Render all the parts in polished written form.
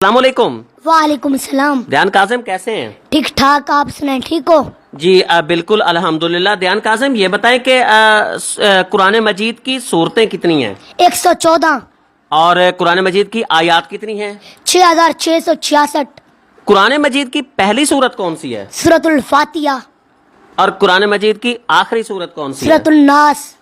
السلام علیکم۔ وعلیکم السلام۔ دیان کاظم کیسے ہیں؟ ٹھیک ٹھاک، آپ سنائیں ٹھیک ہو؟ جی بالکل الحمدللہ۔ دیان کاظم یہ بتائیں کہ قرآن مجید کی صورتیں کتنی ہیں 114، اور قرآن مجید کی آیات کتنی ہیں؟ 6666۔ قرآن مجید کی پہلی صورت کون سی ہے سورۃ الفاتحہ۔ اور قرآن مجید کی آخری صورت کون سی ہے؟ سورۃ الناس۔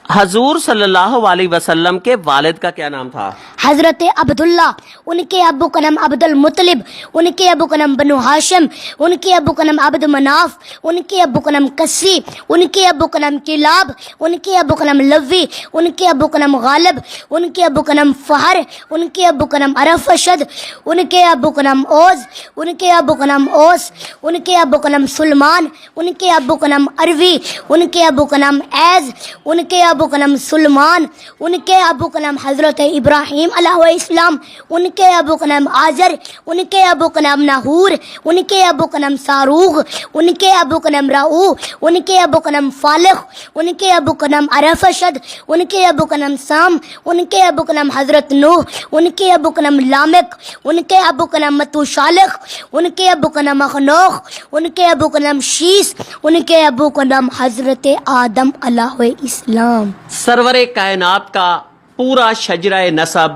حضور صلی اللہ علیہ وسلم کے والد کا کیا نام تھا؟ حضرت عبداللہ۔ ان کے ابو کا نام عبد المطلب، ان کے ابو کا نام بنو ہاشم، ان کے ابو کا نام عبد مناف، ان کے ابو کا نام کسی، ان کے ابو کا نام کلاب، ان کے ابو کا نام لوی، ان کے ابو کا نام غالب، ان کے ابو کا نام فہر، ان کے ابو کا نام ارفشد، ان کے ابو کا نام اوز، ان کے ابو کا نام اوس، ان کے ابو کا نام سلمان، ان کے ابو کا نام اروی، ان کے ابو کا نام ایز، ان کے ابو کا نام سلمان، ان کے ابو کا نام حضرت ابراہیم علیہ السلام، ان کے ابو کا نام آزر، ان کے ابو کا نام ناہور، ان کے ابو کا نام ساروغ، ان کے ابو کا نام راؤ، ان کے ابو کا نام فالخ، ان کے ابو کا نام ارفشد، ان کے ابو کا نام سام، ان کے ابو کا نام حضرت نوح، ان کے ابو کا نام لامک، ان کے ابو کا نام متوشالخ، ان کے ابو کا نام اخنوخ، ان کے ابو کا نام شیس، ان کے ابو کا نام حضرت آدم علیہ السلام۔ سرور کائنات کا پورا شجرہ نسب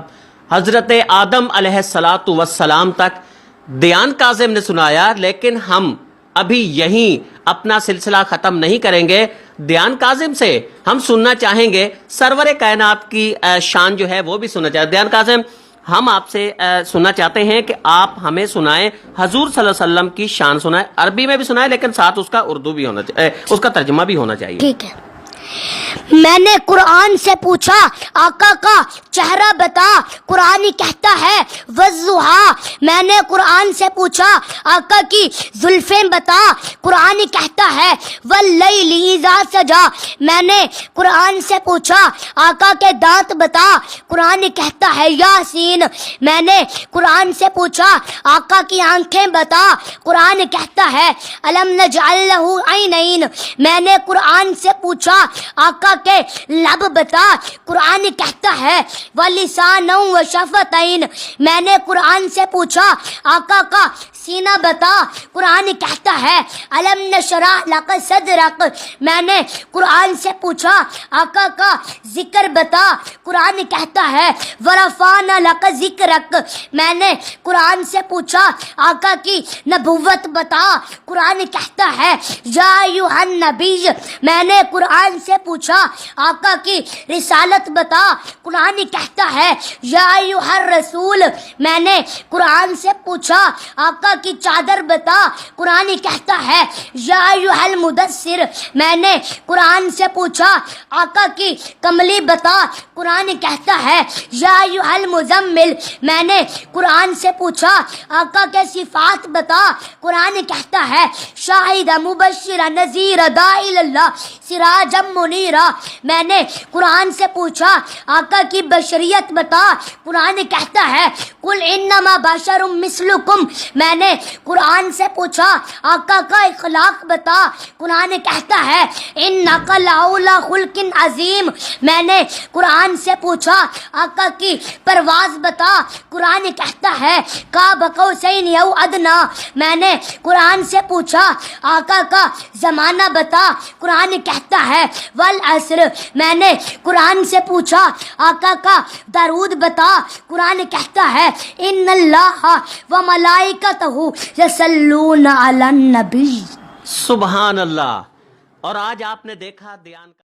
حضرت آدم علیہ الصلاۃ والسلام تک دیان کاظم نے سنایا، لیکن ہم ابھی یہیں اپنا سلسلہ ختم نہیں کریں گے۔ دیان کاظم سے ہم سننا چاہیں گے سرور کائنات کی شان جو ہے وہ بھی سننا چاہیں۔ دیان کاظم، ہم آپ سے سننا چاہتے ہیں کہ آپ ہمیں سنائیں، حضور صلی اللہ علیہ وسلم کی شان سنائیں، عربی میں بھی سنائیں لیکن ساتھ اس کا اردو بھی ہونا چاہیے، اس کا ترجمہ بھی ہونا چاہیے۔ ٹھیک ہے۔ میں نے قرآن سے پوچھا آقا کا چہرہ بتا، قرآن کہتا ہے والضحیٰ۔ میں نے قرآن سے پوچھا آقا کی زلفیں بتا، قرآن کہتا ہے واللیل اذا سجا۔ میں نے قرآن سے پوچھا آقا کے دانت بتا، قرآن کہتا ہے یاسین۔ میں نے قرآن سے پوچھا آقا کی آنکھیں بتا، قرآن کہتا ہے الم نجعل لہ عینین۔ میں نے قرآن سے پوچھا آقا کے لب بتا، قرآن کہتا ہے وَلِسَانًا وَشَفَتَيْن۔ میں نے قرآن سے پوچھا آقا کا سینہ بتا، قرآن کہتا ہے الم نشرح لک صدرک۔ میں نے قرآن سے پوچھا آقا کا ذکر بتا، قرآن کہتا ہے ورفعنا لک ذکرک۔ میں نے قرآن سے پوچھا آقا کی نبوت بتا، قرآن کہتا ہے یا ایھا النبی۔ میں نے قرآن سے پوچھا آقا کی رسالت بتا، قرآن کہتا ہے یا ایھا الرسول۔ میں نے قرآن سے پوچھا آقا کی چادر بتا، قرآن کہتا ہے یا ایھا المدثر۔ میں نے قرآن سے پوچھا آقا کی کملی بتا، قرآن کہتا ہے یا ایھا المزمل۔ میں نے قرآن سے پوچھا آقا کے صفات بتا، قرآن کہتا ہے شاہد مبشر نذیر داعی اللہ سراجا منیرا۔ میں نے قرآن سے پوچھا آقا کی بشریت بتا، قرآن کہتا ہے قل انما بشر مثلکم۔ میں نے قرآن سے پوچھا آقا کا اخلاق بتا، قرآن کہتا ہے انک لعلی خلق عظیم۔ میں نے قرآن سے پوچھا آقا کی پرواز بتا، قرآن کہتا ہے قاب قوسین او ادنی۔ میں نے قرآن سے پوچھا آقا کا زمانہ بتا، قرآن کہتا ہے والعصر۔ میں نے قرآن سے پوچھا آقا کا درود بتا، قرآن کہتا ہے ان اللہ وملائکتہ یصلون علی النبی۔ سبحان اللہ۔ اور آج آپ نے دیکھا دیان